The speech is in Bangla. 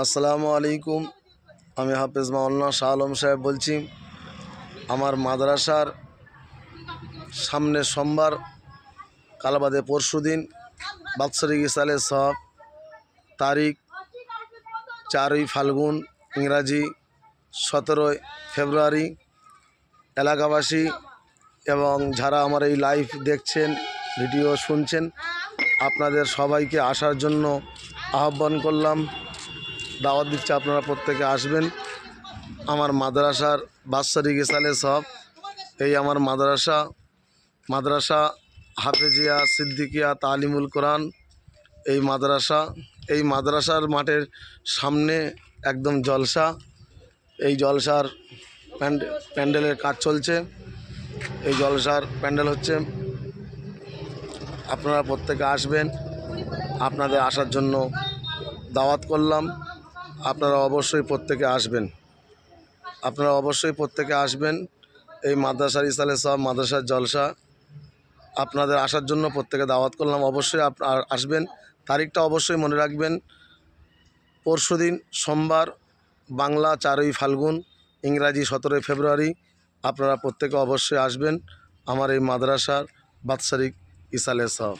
আসসালামু আলাইকুম। আমি হাফেজ মাওলানা শাহ আলম সাহেব বলছি। আমার মাদ্রাসার সামনে সোমবার কালবাদে পরশুদিন বাৎসরিক ইসালে সব তারিখ 4ই ফাল্গুন ইংরাজি 17 ফেব্রুয়ারি। এলাকাবাসী এবং যারা আমার এই লাইভ দেখছেন, ভিডিও শুনছেন, আপনাদের সবাইকে আসার জন্য আহ্বান করলাম, দাওয়াত দিচ্ছে। আপনারা প্রত্যেকে আসবেন। আমার মাদ্রাসার বাৎসরিক ইসালে সব এই আমার মাদ্রাসা হাফেজিয়া সিদ্দিকিয়া তালিমুল কোরআন এই মাদ্রাসার মাঠের সামনে একদম জলসা। এই জলসার প্যান্ডেলের কাজ চলছে। এই জলসার প্যান্ডেল হচ্ছে। আপনারা প্রত্যেকে আসবেন। আপনাদের আসার জন্য দাওয়াত করলাম। আপনারা অবশ্যই প্রত্যেকে আসবেন। এই মাদ্রাসার ইসালে সব মাদ্রাসার জলসা আপনাদের আসার জন্য প্রত্যেকে দাওয়াত করলাম। অবশ্যই আপনারা আসবেন। তারিখটা অবশ্যই মনে রাখবেন, পরশুদিন সোমবার, বাংলা 4ই ফাল্গুন, ইংরাজি 17 ফেব্রুয়ারি। আপনারা প্রত্যেকে অবশ্যই আসবেন আমার এই মাদ্রাসার বাৎসরিক ইসালে সব।